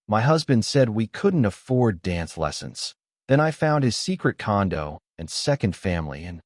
My husband said we couldn't afford dance lessons. Then I found his secret condo and second family, and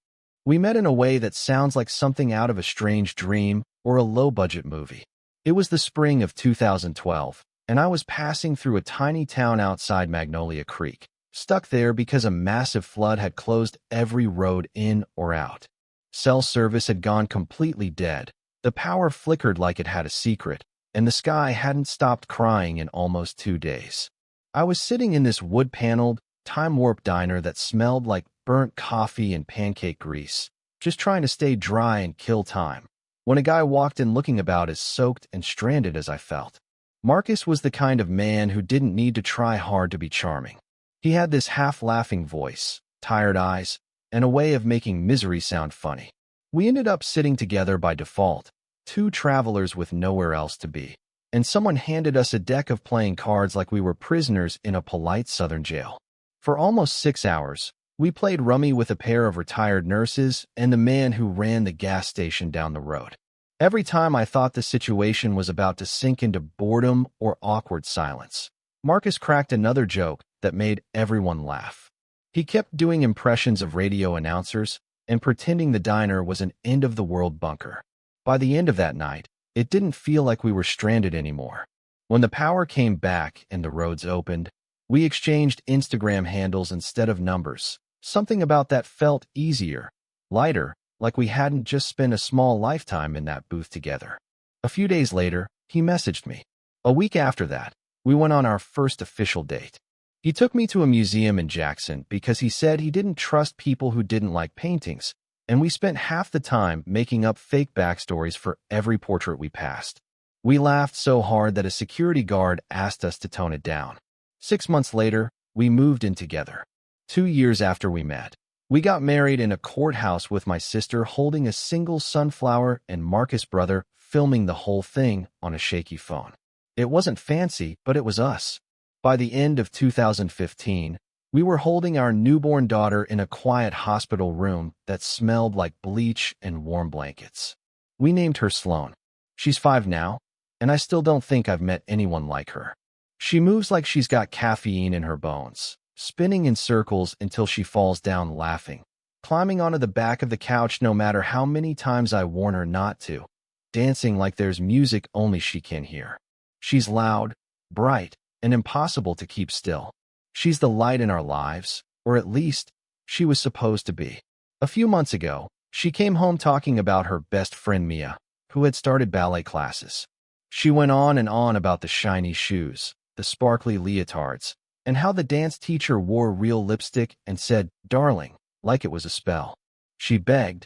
we met in a way that sounds like something out of a strange dream or a low-budget movie. It was the spring of 2012, and I was passing through a tiny town outside Magnolia Creek, stuck there because a massive flood had closed every road in or out. Cell service had gone completely dead. The power flickered like it had a secret, and the sky hadn't stopped crying in almost 2 days. I was sitting in this wood-paneled, time-warp diner that smelled like burnt coffee and pancake grease, just trying to stay dry and kill time, when a guy walked in looking about as soaked and stranded as I felt. Marcus was the kind of man who didn't need to try hard to be charming. He had this half-laughing voice, tired eyes, and a way of making misery sound funny. We ended up sitting together by default, two travelers with nowhere else to be, and someone handed us a deck of playing cards like we were prisoners in a polite southern jail. For almost 6 hours, we played rummy with a pair of retired nurses and the man who ran the gas station down the road. Every time I thought the situation was about to sink into boredom or awkward silence, Marcus cracked another joke that made everyone laugh. He kept doing impressions of radio announcers and pretending the diner was an end-of-the-world bunker. By the end of that night, it didn't feel like we were stranded anymore. When the power came back and the roads opened, we exchanged Instagram handles instead of numbers. Something about that felt easier, lighter, like we hadn't just spent a small lifetime in that booth together. A few days later, he messaged me. A week after that, we went on our first official date. He took me to a museum in Jackson because he said he didn't trust people who didn't like paintings, and we spent half the time making up fake backstories for every portrait we passed. We laughed so hard that a security guard asked us to tone it down. 6 months later, we moved in together. 2 years after we met, we got married in a courthouse with my sister holding a single sunflower and Marcus' brother filming the whole thing on a shaky phone. It wasn't fancy, but it was us. By the end of 2015, we were holding our newborn daughter in a quiet hospital room that smelled like bleach and warm blankets. We named her Sloane. She's 5 now, and I still don't think I've met anyone like her. She moves like she's got caffeine in her bones, spinning in circles until she falls down laughing, climbing onto the back of the couch no matter how many times I warn her not to, dancing like there's music only she can hear. She's loud, bright, and impossible to keep still. She's the light in our lives, or at least, she was supposed to be. A few months ago, she came home talking about her best friend Mia, who had started ballet classes. She went on and on about the shiny shoes, the sparkly leotards, and how the dance teacher wore real lipstick and said, "Darling," like it was a spell. She begged,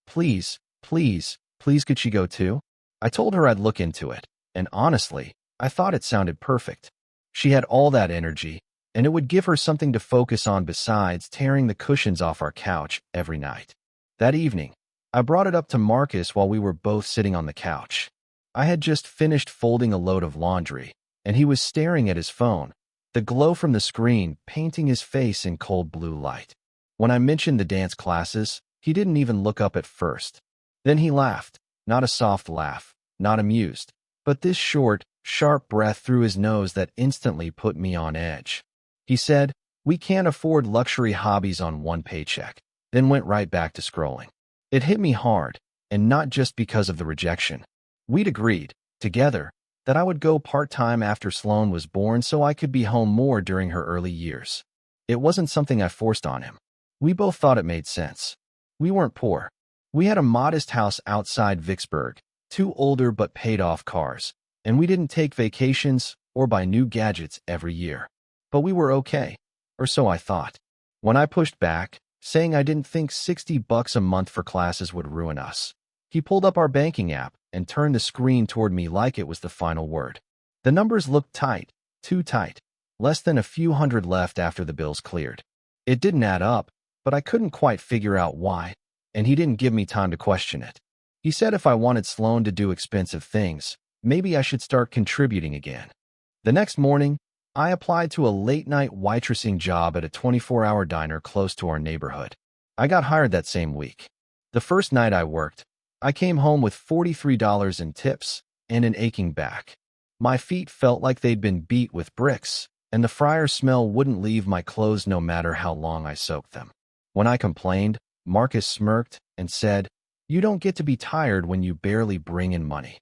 "Please, please, please could she go too?" I told her I'd look into it, and honestly, I thought it sounded perfect. She had all that energy, and it would give her something to focus on besides tearing the cushions off our couch every night. That evening, I brought it up to Marcus while we were both sitting on the couch. I had just finished folding a load of laundry, and he was staring at his phone, the glow from the screen painting his face in cold blue light. When I mentioned the dance classes, he didn't even look up at first. Then he laughed, not a soft laugh, not amused, but this short, sharp breath through his nose that instantly put me on edge. He said, "We can't afford luxury hobbies on one paycheck," then went right back to scrolling. It hit me hard, and not just because of the rejection. We'd agreed, together, that I would go part-time after Sloane was born so I could be home more during her early years. It wasn't something I forced on him. We both thought it made sense. We weren't poor. We had a modest house outside Vicksburg, 2 older but paid-off cars, and we didn't take vacations or buy new gadgets every year. But we were okay, or so I thought. When I pushed back, saying I didn't think $60 a month for classes would ruin us, he pulled up our banking app and turned the screen toward me like it was the final word. The numbers looked tight, too tight, less than a few hundred left after the bills cleared. It didn't add up, but I couldn't quite figure out why, and he didn't give me time to question it. He said if I wanted Sloane to do expensive things, maybe I should start contributing again. The next morning, I applied to a late-night waitressing job at a 24-hour diner close to our neighborhood. I got hired that same week. The first night I worked, I came home with $43 in tips and an aching back. My feet felt like they'd been beat with bricks, and the fryer smell wouldn't leave my clothes no matter how long I soaked them. When I complained, Marcus smirked and said, "You don't get to be tired when you barely bring in money."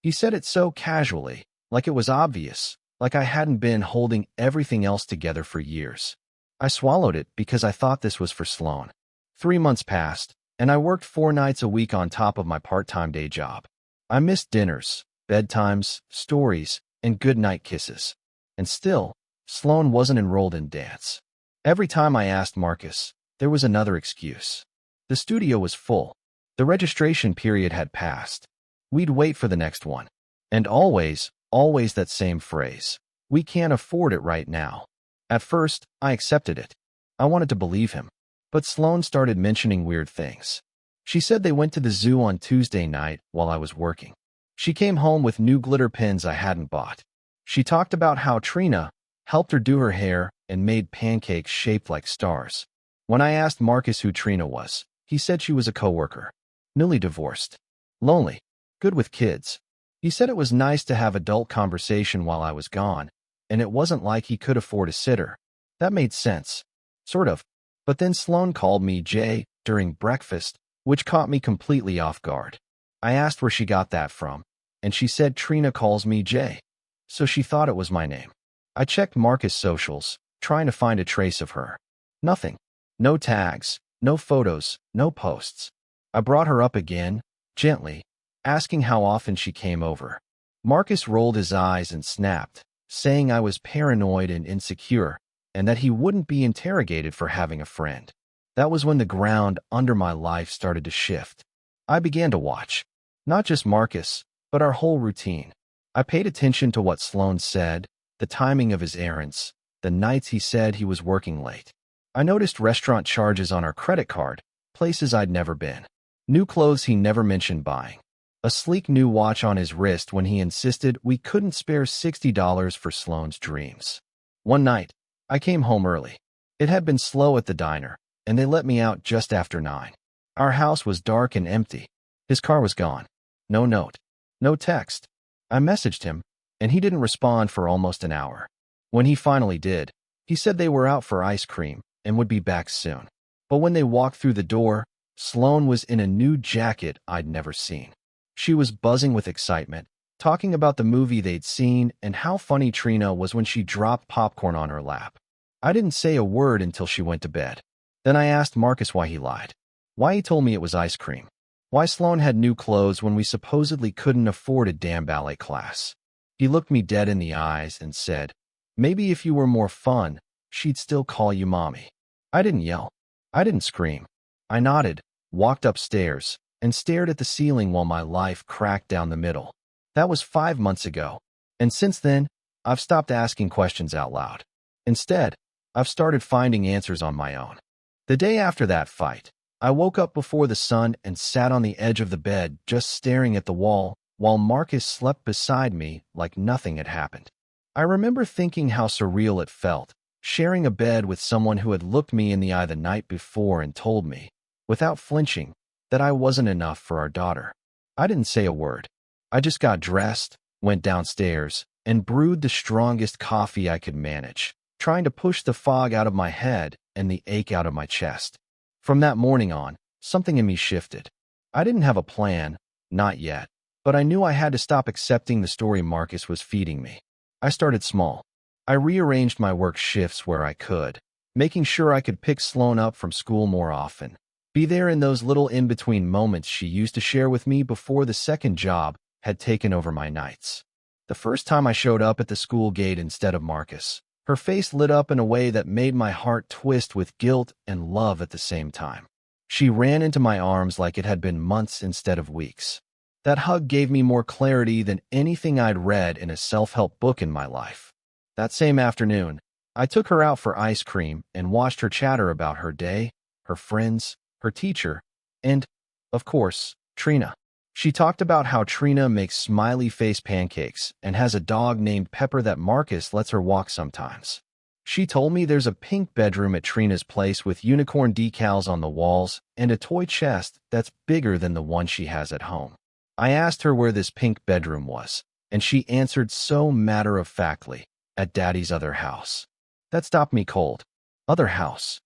He said it so casually, like it was obvious, like I hadn't been holding everything else together for years. I swallowed it because I thought this was for Sloan. 3 months passed, and I worked 4 nights a week on top of my part-time day job. I missed dinners, bedtimes, stories, and goodnight kisses. And still, Sloan wasn't enrolled in dance. Every time I asked Marcus, there was another excuse. The studio was full. The registration period had passed. We'd wait for the next one. And always that same phrase. "We can't afford it right now." At first, I accepted it. I wanted to believe him. But Sloan started mentioning weird things. She said they went to the zoo on Tuesday night while I was working. She came home with new glitter pins I hadn't bought. She talked about how Trina helped her do her hair and made pancakes shaped like stars. When I asked Marcus who Trina was, he said she was a coworker. Newly divorced. Lonely. Good with kids. He said it was nice to have adult conversation while I was gone, and it wasn't like he could afford a sitter. That made sense. Sort of. But then Sloan called me Jay during breakfast, which caught me completely off guard. I asked where she got that from, and she said Trina calls me Jay. So she thought it was my name. I checked Marcus' socials, trying to find a trace of her. Nothing. No tags, no photos, no posts. I brought her up again, gently, asking how often she came over. Marcus rolled his eyes and snapped, saying I was paranoid and insecure, and that he wouldn't be interrogated for having a friend. That was when the ground under my life started to shift. I began to watch. Not just Marcus, but our whole routine. I paid attention to what Sloan said, the timing of his errands, the nights he said he was working late. I noticed restaurant charges on our credit card, places I'd never been. New clothes he never mentioned buying. A sleek new watch on his wrist when he insisted we couldn't spare $60 for Sloan's dreams. One night, I came home early. It had been slow at the diner, and they let me out just after 9. Our house was dark and empty. His car was gone. No note. No text. I messaged him, and he didn't respond for almost an hour. When he finally did, he said they were out for ice cream and would be back soon. But when they walked through the door, Sloan was in a new jacket I'd never seen. She was buzzing with excitement, talking about the movie they'd seen and how funny Trina was when she dropped popcorn on her lap. I didn't say a word until she went to bed. Then I asked Marcus why he lied. Why he told me it was ice cream. Why Sloan had new clothes when we supposedly couldn't afford a damn ballet class. He looked me dead in the eyes and said, "Maybe if you were more fun, she'd still call you mommy." I didn't yell. I didn't scream. I nodded, walked upstairs, and stared at the ceiling while my life cracked down the middle. That was 5 months ago. And since then, I've stopped asking questions out loud. Instead, I've started finding answers on my own. The day after that fight, I woke up before the sun and sat on the edge of the bed just staring at the wall while Marcus slept beside me like nothing had happened. I remember thinking how surreal it felt, sharing a bed with someone who had looked me in the eye the night before and told me, without flinching, that I wasn't enough for our daughter. I didn't say a word. I just got dressed, went downstairs, and brewed the strongest coffee I could manage, trying to push the fog out of my head and the ache out of my chest. From that morning on, something in me shifted. I didn't have a plan, not yet, but I knew I had to stop accepting the story Marcus was feeding me. I started small. I rearranged my work shifts where I could, making sure I could pick Sloan up from school more often, be there in those little in-between moments she used to share with me before the second job had taken over my nights. The first time I showed up at the school gate instead of Marcus, her face lit up in a way that made my heart twist with guilt and love at the same time. She ran into my arms like it had been months instead of weeks. That hug gave me more clarity than anything I'd read in a self-help book in my life. That same afternoon, I took her out for ice cream and watched her chatter about her day, her friends, her teacher, and, of course, Trina. She talked about how Trina makes smiley-face pancakes and has a dog named Pepper that Marcus lets her walk sometimes. She told me there's a pink bedroom at Trina's place with unicorn decals on the walls and a toy chest that's bigger than the one she has at home. I asked her where this pink bedroom was, and she answered so matter-of-factly, "At Daddy's other house." That stopped me cold. "Other house?"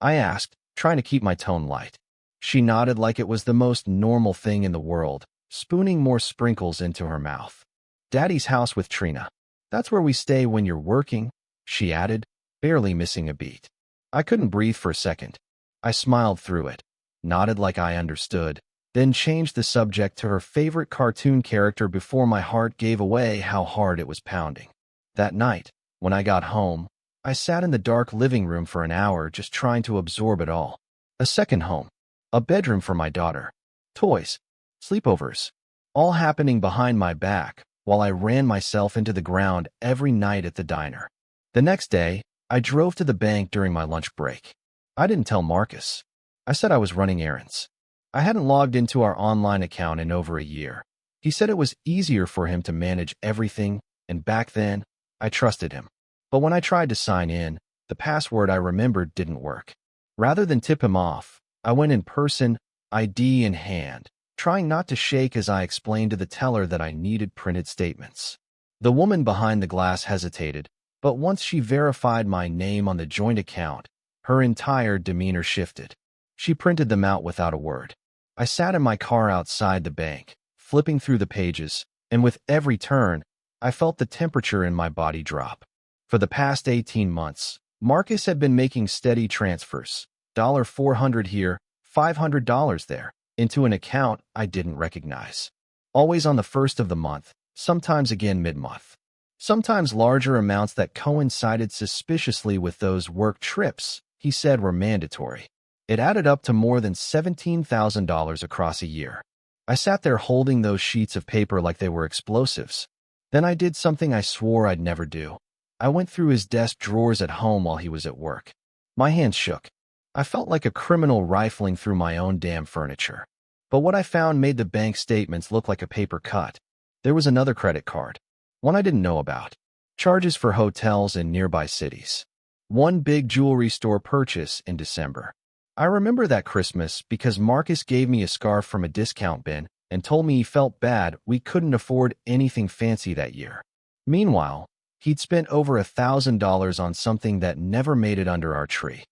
I asked, trying to keep my tone light. She nodded like it was the most normal thing in the world, spooning more sprinkles into her mouth. "Daddy's house with Trina. That's where we stay when you're working," she added, barely missing a beat. I couldn't breathe for a second. I smiled through it, nodded like I understood, then changed the subject to her favorite cartoon character before my heart gave away how hard it was pounding. That night, when I got home, I sat in the dark living room for an hour just trying to absorb it all. A second home, a bedroom for my daughter, toys, sleepovers, all happening behind my back while I ran myself into the ground every night at the diner. The next day, I drove to the bank during my lunch break. I didn't tell Marcus. I said I was running errands. I hadn't logged into our online account in over a year. He said it was easier for him to manage everything, and back then, I trusted him. But when I tried to sign in, the password I remembered didn't work. Rather than tip him off, I went in person, ID in hand, trying not to shake as I explained to the teller that I needed printed statements. The woman behind the glass hesitated, but once she verified my name on the joint account, her entire demeanor shifted. She printed them out without a word. I sat in my car outside the bank, flipping through the pages, and with every turn, I felt the temperature in my body drop. For the past 18 months, Marcus had been making steady transfers, $400 here, $500 there, into an account I didn't recognize. Always on the first of the month, sometimes again mid-month. Sometimes larger amounts that coincided suspiciously with those work trips he said were mandatory. It added up to more than $17,000 across a year. I sat there holding those sheets of paper like they were explosives. Then I did something I swore I'd never do. I went through his desk drawers at home while he was at work. My hands shook. I felt like a criminal rifling through my own damn furniture. But what I found made the bank statements look like a paper cut. There was another credit card, one I didn't know about. Charges for hotels in nearby cities. One big jewelry store purchase in December. I remember that Christmas because Marcus gave me a scarf from a discount bin and told me he felt bad we couldn't afford anything fancy that year. Meanwhile, he'd spent over $1,000 on something that never made it under our tree.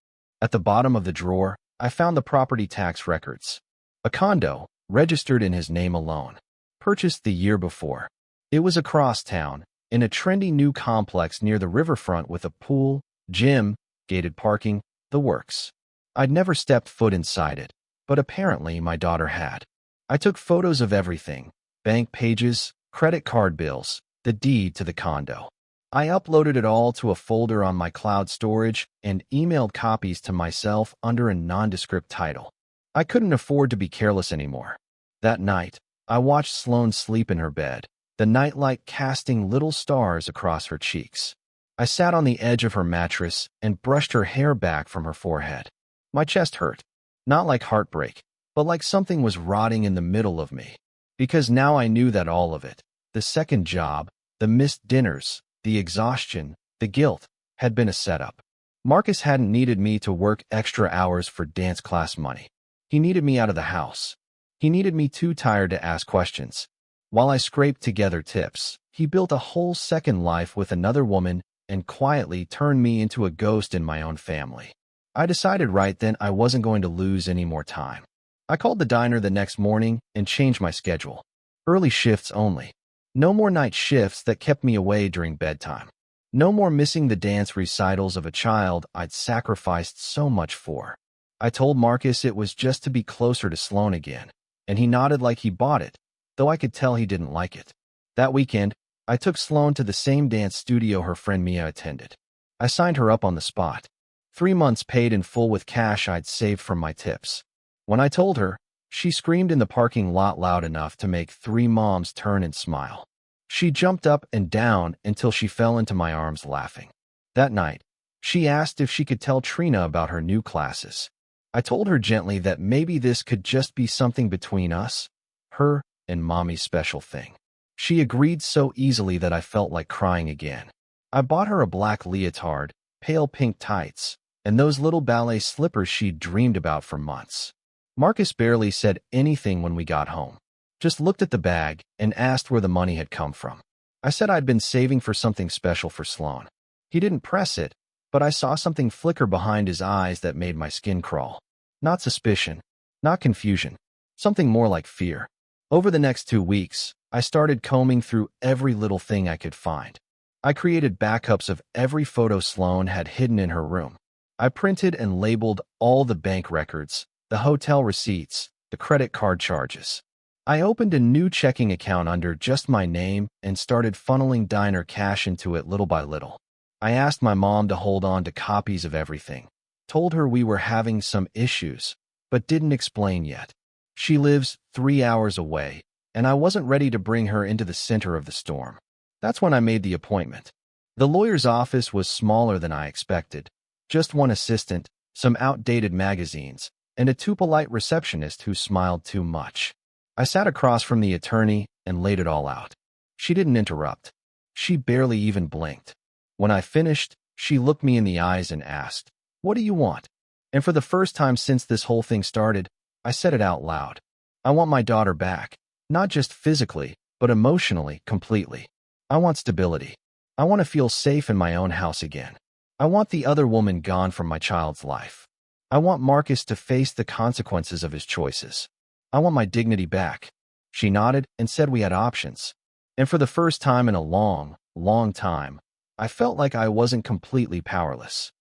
At the bottom of the drawer, I found the property tax records. A condo, registered in his name alone. Purchased the year before. It was across town, in a trendy new complex near the riverfront with a pool, gym, gated parking, the works. I'd never stepped foot inside it, but apparently my daughter had. I took photos of everything, bank pages, credit card bills, the deed to the condo. I uploaded it all to a folder on my cloud storage and emailed copies to myself under a nondescript title. I couldn't afford to be careless anymore. That night, I watched Sloane sleep in her bed, the nightlight casting little stars across her cheeks. I sat on the edge of her mattress and brushed her hair back from her forehead. My chest hurt, not like heartbreak, but like something was rotting in the middle of me. Because now I knew that all of it, the second job, the missed dinners, the exhaustion, the guilt, had been a setup. Marcus hadn't needed me to work extra hours for dance class money. He needed me out of the house. He needed me too tired to ask questions. While I scraped together tips, he built a whole second life with another woman and quietly turned me into a ghost in my own family. I decided right then I wasn't going to lose any more time. I called the diner the next morning and changed my schedule. Early shifts only. No more night shifts that kept me away during bedtime. No more missing the dance recitals of a child I'd sacrificed so much for. I told Marcus it was just to be closer to Sloane again, and he nodded like he bought it, though I could tell he didn't like it. That weekend, I took Sloane to the same dance studio her friend Mia attended. I signed her up on the spot. 3 months paid in full with cash I'd saved from my tips. When I told her, she screamed in the parking lot loud enough to make 3 moms turn and smile. She jumped up and down until she fell into my arms laughing. That night, she asked if she could tell Trina about her new classes. I told her gently that maybe this could just be something between us, her and Mommy's special thing. She agreed so easily that I felt like crying again. I bought her a black leotard, pale pink tights, and those little ballet slippers she'd dreamed about for months. Marcus barely said anything when we got home, just looked at the bag and asked where the money had come from. I said I'd been saving for something special for Sloan. He didn't press it, but I saw something flicker behind his eyes that made my skin crawl. Not suspicion, not confusion, something more like fear. Over the next 2 weeks, I started combing through every little thing I could find. I created backups of every photo Sloan had hidden in her room. I printed and labeled all the bank records, the hotel receipts, the credit card charges. I opened a new checking account under just my name and started funneling diner cash into it little by little. I asked my mom to hold on to copies of everything, told her we were having some issues, but didn't explain yet. She lives 3 hours away, and I wasn't ready to bring her into the center of the storm. That's when I made the appointment. The lawyer's office was smaller than I expected. Just one assistant, some outdated magazines, and a too polite receptionist who smiled too much. I sat across from the attorney and laid it all out. She didn't interrupt. She barely even blinked. When I finished, she looked me in the eyes and asked, "What do you want?" And for the first time since this whole thing started, I said it out loud. I want my daughter back, not just physically, but emotionally, completely. I want stability. I want to feel safe in my own house again. I want the other woman gone from my child's life. I want Marcus to face the consequences of his choices. I want my dignity back. She nodded and said we had options. And for the first time in a long, long time, I felt like I wasn't completely powerless.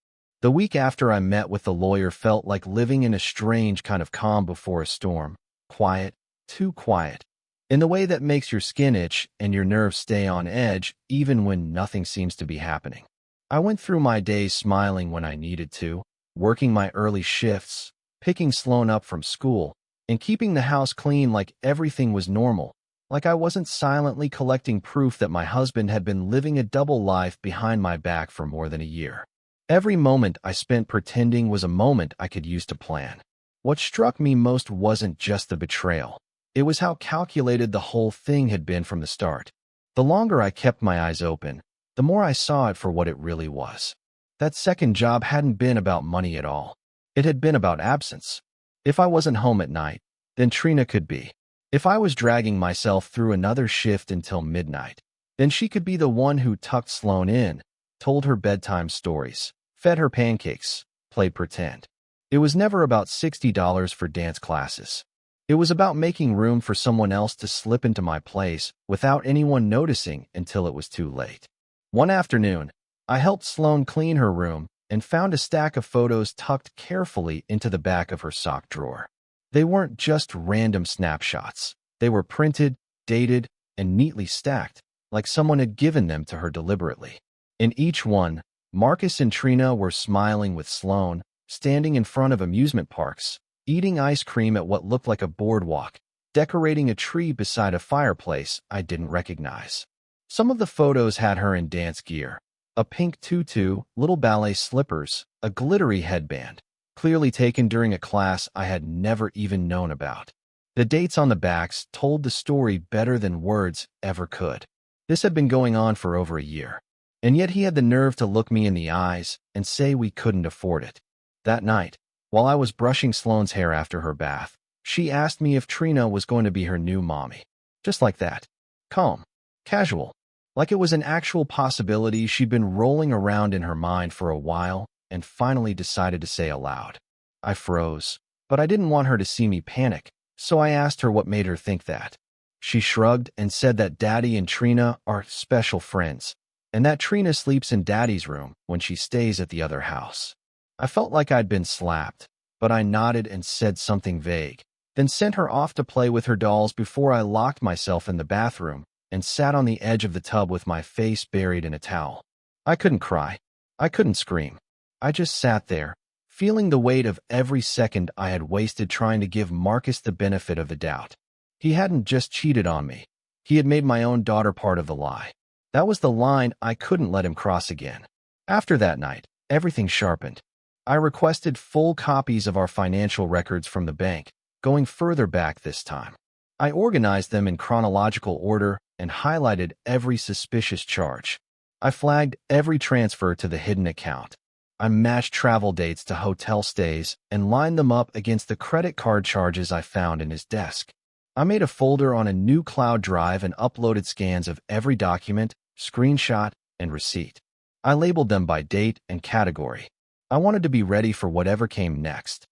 The week after I met with the lawyer felt like living in a strange kind of calm before a storm. Quiet, too quiet. In the way that makes your skin itch and your nerves stay on edge even when nothing seems to be happening. I went through my days smiling when I needed to, working my early shifts, picking Sloan up from school, and keeping the house clean like everything was normal, like I wasn't silently collecting proof that my husband had been living a double life behind my back for more than a year. Every moment I spent pretending was a moment I could use to plan. What struck me most wasn't just the betrayal. It was how calculated the whole thing had been from the start. The longer I kept my eyes open, the more I saw it for what it really was. That second job hadn't been about money at all. It had been about absence. If I wasn't home at night, then Trina could be. If I was dragging myself through another shift until midnight, then she could be the one who tucked Sloan in, told her bedtime stories, fed her pancakes, played pretend. It was never about $60 for dance classes. It was about making room for someone else to slip into my place without anyone noticing until it was too late. One afternoon, I helped Sloan clean her room and found a stack of photos tucked carefully into the back of her sock drawer. They weren't just random snapshots. They were printed, dated, and neatly stacked, like someone had given them to her deliberately. In each one, Marcus and Trina were smiling with Sloan, standing in front of amusement parks, eating ice cream at what looked like a boardwalk, decorating a tree beside a fireplace I didn't recognize. Some of the photos had her in dance gear, a pink tutu, little ballet slippers, a glittery headband, clearly taken during a class I had never even known about. The dates on the backs told the story better than words ever could. This had been going on for over a year, and yet he had the nerve to look me in the eyes and say we couldn't afford it. That night, while I was brushing Sloan's hair after her bath, she asked me if Trina was going to be her new mommy. Just like that. Calm. Casual. Like it was an actual possibility she'd been rolling around in her mind for a while and finally decided to say aloud. I froze, but I didn't want her to see me panic, so I asked her what made her think that. She shrugged and said that Daddy and Trina are special friends, and that Trina sleeps in Daddy's room when she stays at the other house. I felt like I'd been slapped, but I nodded and said something vague, then sent her off to play with her dolls before I locked myself in the bathroom and sat on the edge of the tub with my face buried in a towel. I couldn't cry. I couldn't scream. I just sat there, feeling the weight of every second I had wasted trying to give Marcus the benefit of the doubt. He hadn't just cheated on me. He had made my own daughter part of the lie. That was the line I couldn't let him cross again. After that night, everything sharpened. I requested full copies of our financial records from the bank, going further back this time. I organized them in chronological order and highlighted every suspicious charge. I flagged every transfer to the hidden account. I matched travel dates to hotel stays and lined them up against the credit card charges I found in his desk. I made a folder on a new cloud drive and uploaded scans of every document, screenshot, and receipt. I labeled them by date and category. I wanted to be ready for whatever came next.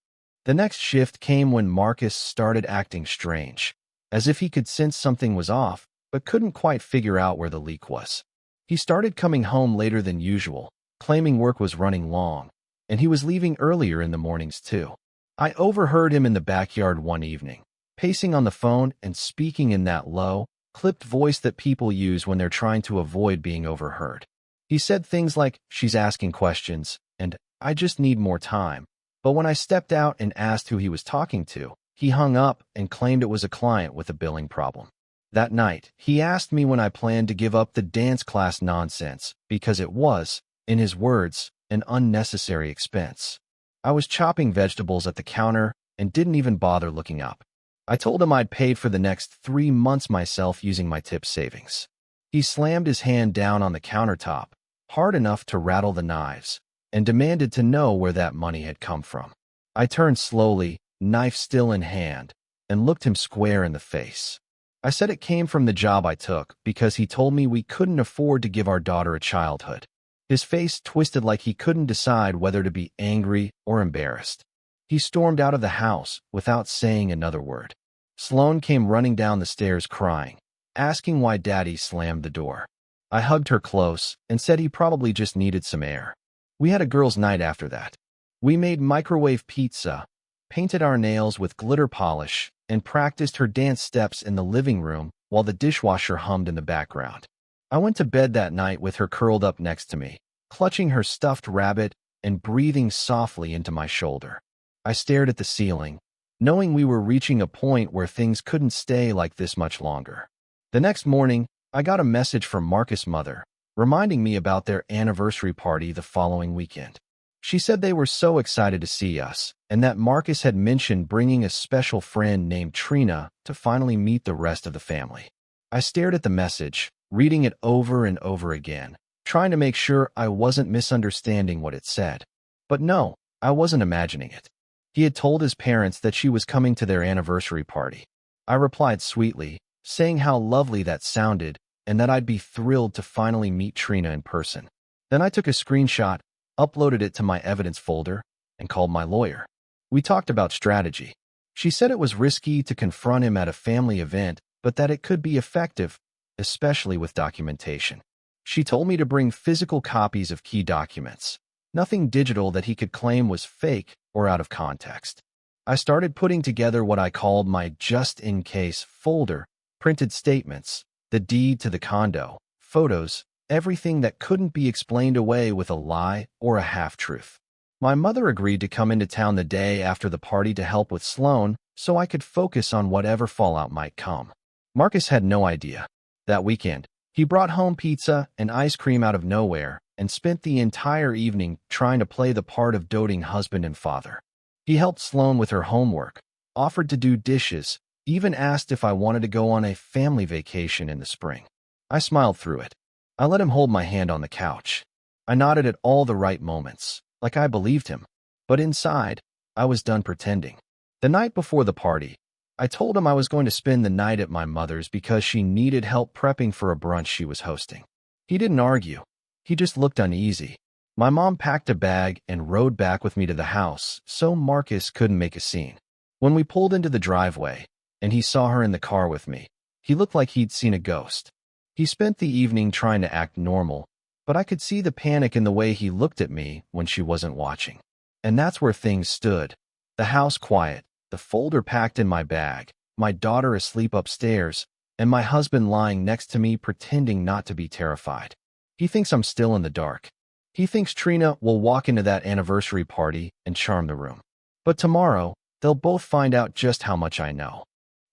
The next shift came when Marcus started acting strange, as if he could sense something was off, but couldn't quite figure out where the leak was. He started coming home later than usual, claiming work was running long, and he was leaving earlier in the mornings too. I overheard him in the backyard one evening, pacing on the phone and speaking in that low, clipped voice that people use when they're trying to avoid being overheard. He said things like, "She's asking questions," and "I just need more time." But when I stepped out and asked who he was talking to, he hung up and claimed it was a client with a billing problem. That night, he asked me when I planned to give up the dance class nonsense because it was, in his words, an unnecessary expense. I was chopping vegetables at the counter and didn't even bother looking up. I told him I'd paid for the next 3 months myself using my tip savings. He slammed his hand down on the countertop, hard enough to rattle the knives, and demanded to know where that money had come from. I turned slowly, knife still in hand, and looked him square in the face. I said it came from the job I took because he told me we couldn't afford to give our daughter a childhood. His face twisted like he couldn't decide whether to be angry or embarrassed. He stormed out of the house without saying another word. Sloane came running down the stairs crying, asking why Daddy slammed the door. I hugged her close and said he probably just needed some air. We had a girls' night after that. We made microwave pizza, painted our nails with glitter polish, and practiced her dance steps in the living room while the dishwasher hummed in the background. I went to bed that night with her curled up next to me, clutching her stuffed rabbit and breathing softly into my shoulder. I stared at the ceiling, knowing we were reaching a point where things couldn't stay like this much longer. The next morning, I got a message from Marcus' mother, reminding me about their anniversary party the following weekend. She said they were so excited to see us, and that Marcus had mentioned bringing a special friend named Trina to finally meet the rest of the family. I stared at the message, reading it over and over again, trying to make sure I wasn't misunderstanding what it said. But no, I wasn't imagining it. He had told his parents that she was coming to their anniversary party. I replied sweetly, saying how lovely that sounded and that I'd be thrilled to finally meet Trina in person. Then I took a screenshot, uploaded it to my evidence folder, and called my lawyer. We talked about strategy. She said it was risky to confront him at a family event, but that it could be effective, especially with documentation. She told me to bring physical copies of key documents, nothing digital that he could claim was fake or out of context. I started putting together what I called my just-in-case folder, printed statements, the deed to the condo, photos, everything that couldn't be explained away with a lie or a half-truth. My mother agreed to come into town the day after the party to help with Sloane so I could focus on whatever fallout might come. Marcus had no idea. That weekend, he brought home pizza and ice cream out of nowhere and spent the entire evening trying to play the part of doting husband and father. He helped Sloane with her homework, offered to do dishes, even asked if I wanted to go on a family vacation in the spring. I smiled through it. I let him hold my hand on the couch. I nodded at all the right moments, like I believed him. But inside, I was done pretending. The night before the party, I told him I was going to spend the night at my mother's because she needed help prepping for a brunch she was hosting. He didn't argue. He just looked uneasy. My mom packed a bag and rode back with me to the house so Marcus couldn't make a scene. When we pulled into the driveway, and he saw her in the car with me, he looked like he'd seen a ghost. He spent the evening trying to act normal, but I could see the panic in the way he looked at me when she wasn't watching. And that's where things stood. The house quiet, the folder packed in my bag, my daughter asleep upstairs, and my husband lying next to me pretending not to be terrified. He thinks I'm still in the dark. He thinks Trina will walk into that anniversary party and charm the room. But tomorrow, they'll both find out just how much I know.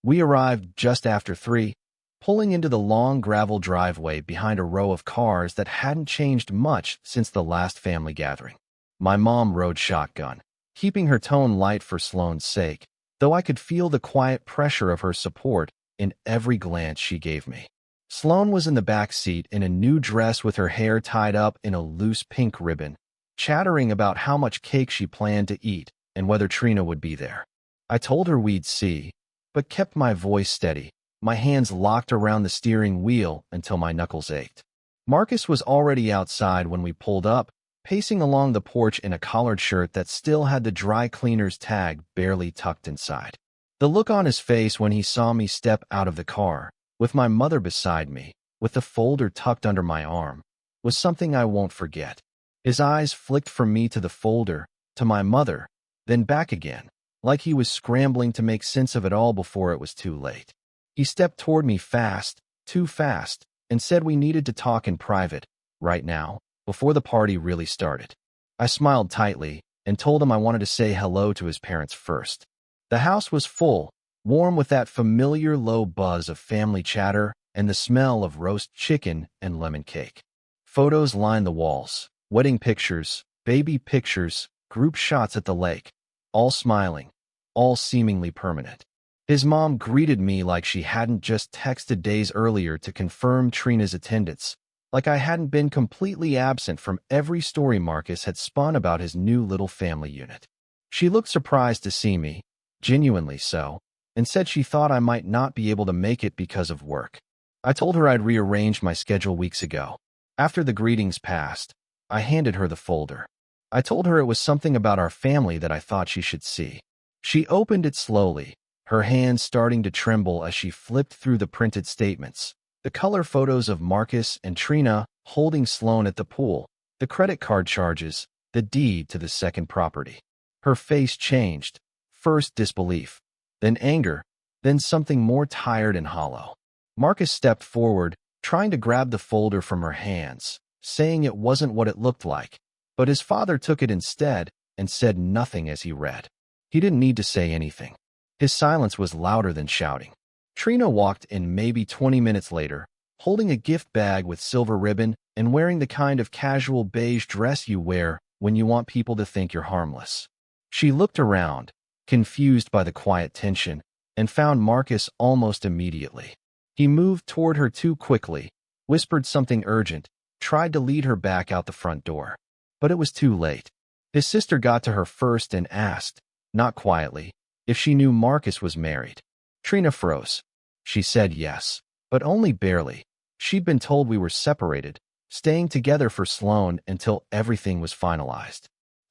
We arrived just after 3, pulling into the long gravel driveway behind a row of cars that hadn't changed much since the last family gathering. My mom rode shotgun, keeping her tone light for Sloane's sake, though I could feel the quiet pressure of her support in every glance she gave me. Sloane was in the back seat in a new dress with her hair tied up in a loose pink ribbon, chattering about how much cake she planned to eat and whether Trina would be there. I told her we'd see, but kept my voice steady, my hands locked around the steering wheel until my knuckles ached. Marcus was already outside when we pulled up, pacing along the porch in a collared shirt that still had the dry cleaner's tag barely tucked inside. The look on his face when he saw me step out of the car, with my mother beside me, with the folder tucked under my arm, was something I won't forget. His eyes flicked from me to the folder, to my mother, then back again, like he was scrambling to make sense of it all before it was too late. He stepped toward me fast, too fast, and said we needed to talk in private, right now, before the party really started. I smiled tightly and told him I wanted to say hello to his parents first. The house was full, warm with that familiar low buzz of family chatter and the smell of roast chicken and lemon cake. Photos lined the walls, wedding pictures, baby pictures, group shots at the lake, all smiling, all seemingly permanent. His mom greeted me like she hadn't just texted days earlier to confirm Trina's attendance, like I hadn't been completely absent from every story Marcus had spun about his new little family unit. She looked surprised to see me, genuinely so, and said she thought I might not be able to make it because of work. I told her I'd rearranged my schedule weeks ago. After the greetings passed, I handed her the folder. I told her it was something about our family that I thought she should see. She opened it slowly, her hands starting to tremble as she flipped through the printed statements, the color photos of Marcus and Trina holding Sloan at the pool, the credit card charges, the deed to the second property. Her face changed, first disbelief, then anger, then something more tired and hollow. Marcus stepped forward, trying to grab the folder from her hands, saying it wasn't what it looked like, but his father took it instead and said nothing as he read. He didn't need to say anything. His silence was louder than shouting. Trina walked in maybe 20 minutes later, holding a gift bag with silver ribbon and wearing the kind of casual beige dress you wear when you want people to think you're harmless. She looked around, confused by the quiet tension, and found Marcus almost immediately. He moved toward her too quickly, whispered something urgent, tried to lead her back out the front door. But it was too late. His sister got to her first and asked, not quietly, if she knew Marcus was married. Trina froze. She said yes, but only barely. She'd been told we were separated, staying together for Sloan until everything was finalized.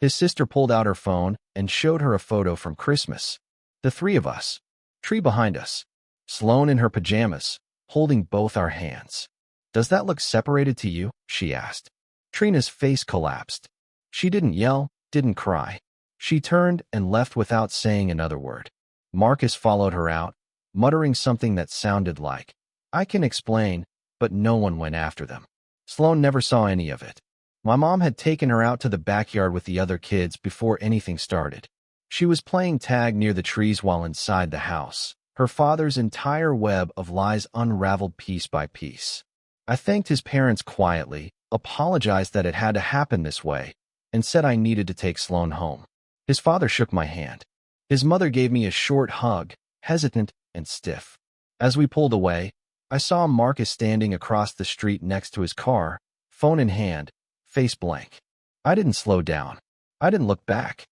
His sister pulled out her phone and showed her a photo from Christmas. The three of us. Tree behind us. Sloan in her pajamas, holding both our hands. Does that look separated to you? She asked. Trina's face collapsed. She didn't yell, didn't cry. She turned and left without saying another word. Marcus followed her out, muttering something that sounded like, I can explain, but no one went after them. Sloan never saw any of it. My mom had taken her out to the backyard with the other kids before anything started. She was playing tag near the trees while inside the house, her father's entire web of lies unraveled piece by piece. I thanked his parents quietly, apologized that it had to happen this way, and said I needed to take Sloan home. His father shook my hand. His mother gave me a short hug, hesitant and stiff. As we pulled away, I saw Marcus standing across the street next to his car, phone in hand, face blank. I didn't slow down. I didn't look back.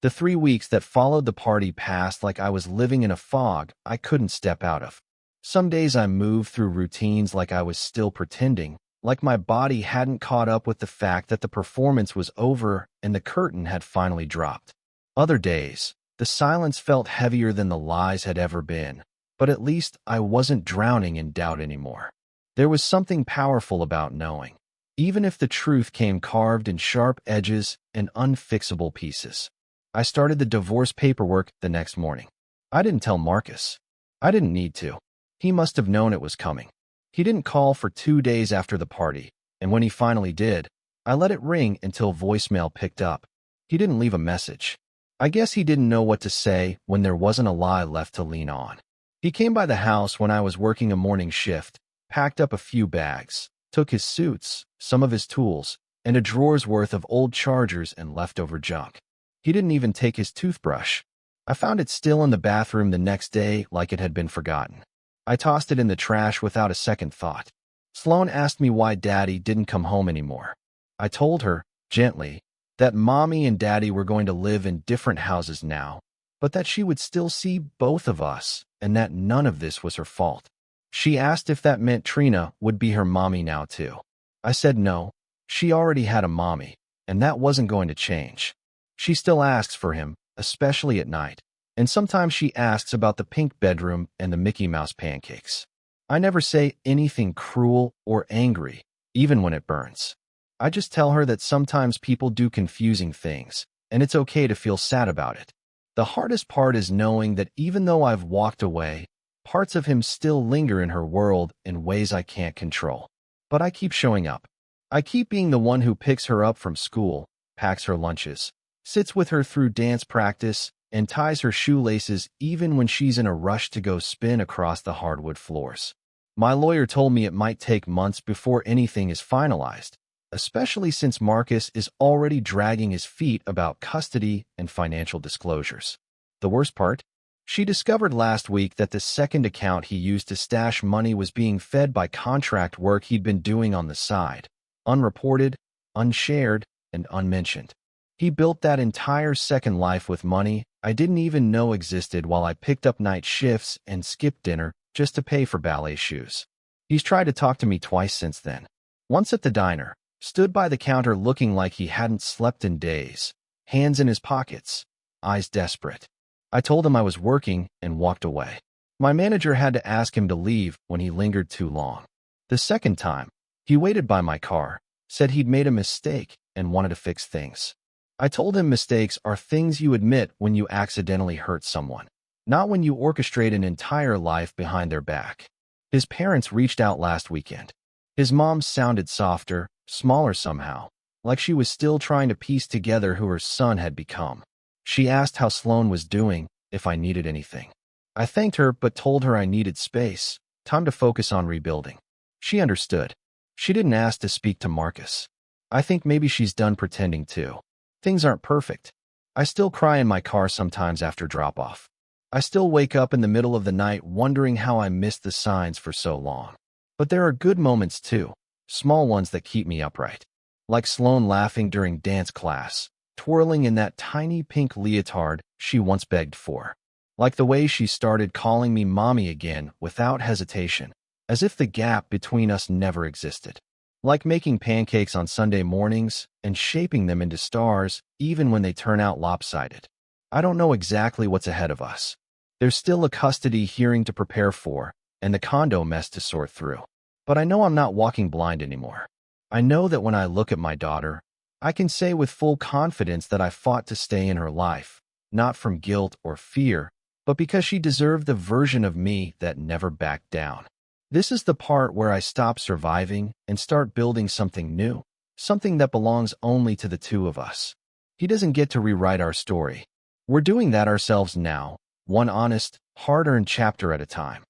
The 3 weeks that followed the party passed like I was living in a fog I couldn't step out of. Some days I moved through routines like I was still pretending, like my body hadn't caught up with the fact that the performance was over and the curtain had finally dropped. Other days, the silence felt heavier than the lies had ever been, but at least I wasn't drowning in doubt anymore. There was something powerful about knowing, even if the truth came carved in sharp edges and unfixable pieces. I started the divorce paperwork the next morning. I didn't tell Marcus. I didn't need to. He must have known it was coming. He didn't call for 2 days after the party, and when he finally did, I let it ring until voicemail picked up. He didn't leave a message. I guess he didn't know what to say when there wasn't a lie left to lean on. He came by the house when I was working a morning shift, packed up a few bags, took his suits, some of his tools, and a drawer's worth of old chargers and leftover junk. He didn't even take his toothbrush. I found it still in the bathroom the next day like it had been forgotten. I tossed it in the trash without a second thought. Sloan asked me why Daddy didn't come home anymore. I told her, gently, that Mommy and Daddy were going to live in different houses now, but that she would still see both of us and that none of this was her fault. She asked if that meant Trina would be her mommy now too. I said no, she already had a mommy, and that wasn't going to change. She still asks for him, especially at night, and sometimes she asks about the pink bedroom and the Mickey Mouse pancakes. I never say anything cruel or angry, even when it burns. I just tell her that sometimes people do confusing things, and it's okay to feel sad about it. The hardest part is knowing that even though I've walked away, parts of him still linger in her world in ways I can't control. But I keep showing up. I keep being the one who picks her up from school, packs her lunches, sits with her through dance practice, and ties her shoelaces even when she's in a rush to go spin across the hardwood floors. My lawyer told me it might take months before anything is finalized, especially since Marcus is already dragging his feet about custody and financial disclosures. The worst part? She discovered last week that the second account he used to stash money was being fed by contract work he'd been doing on the side, unreported, unshared, and unmentioned. He built that entire second life with money I didn't even know existed while I picked up night shifts and skipped dinner just to pay for ballet shoes. He's tried to talk to me twice since then. Once at the diner, stood by the counter looking like he hadn't slept in days, hands in his pockets, eyes desperate. I told him I was working and walked away. My manager had to ask him to leave when he lingered too long. The second time, he waited by my car, said he'd made a mistake and wanted to fix things. I told him mistakes are things you admit when you accidentally hurt someone, not when you orchestrate an entire life behind their back. His parents reached out last weekend. His mom sounded softer, smaller somehow, like she was still trying to piece together who her son had become. She asked how Sloan was doing, if I needed anything. I thanked her but told her I needed space, time to focus on rebuilding. She understood. She didn't ask to speak to Marcus. I think maybe she's done pretending too. Things aren't perfect. I still cry in my car sometimes after drop-off. I still wake up in the middle of the night wondering how I missed the signs for so long. But there are good moments too, small ones that keep me upright. Like Sloan laughing during dance class, twirling in that tiny pink leotard she once begged for. Like the way she started calling me mommy again without hesitation, as if the gap between us never existed. Like making pancakes on Sunday mornings and shaping them into stars even when they turn out lopsided. I don't know exactly what's ahead of us. There's still a custody hearing to prepare for and the condo mess to sort through. But I know I'm not walking blind anymore. I know that when I look at my daughter, I can say with full confidence that I fought to stay in her life, not from guilt or fear, but because she deserved the version of me that never backed down. This is the part where I stop surviving and start building something new, something that belongs only to the two of us. He doesn't get to rewrite our story. We're doing that ourselves now, one honest, hard-earned chapter at a time.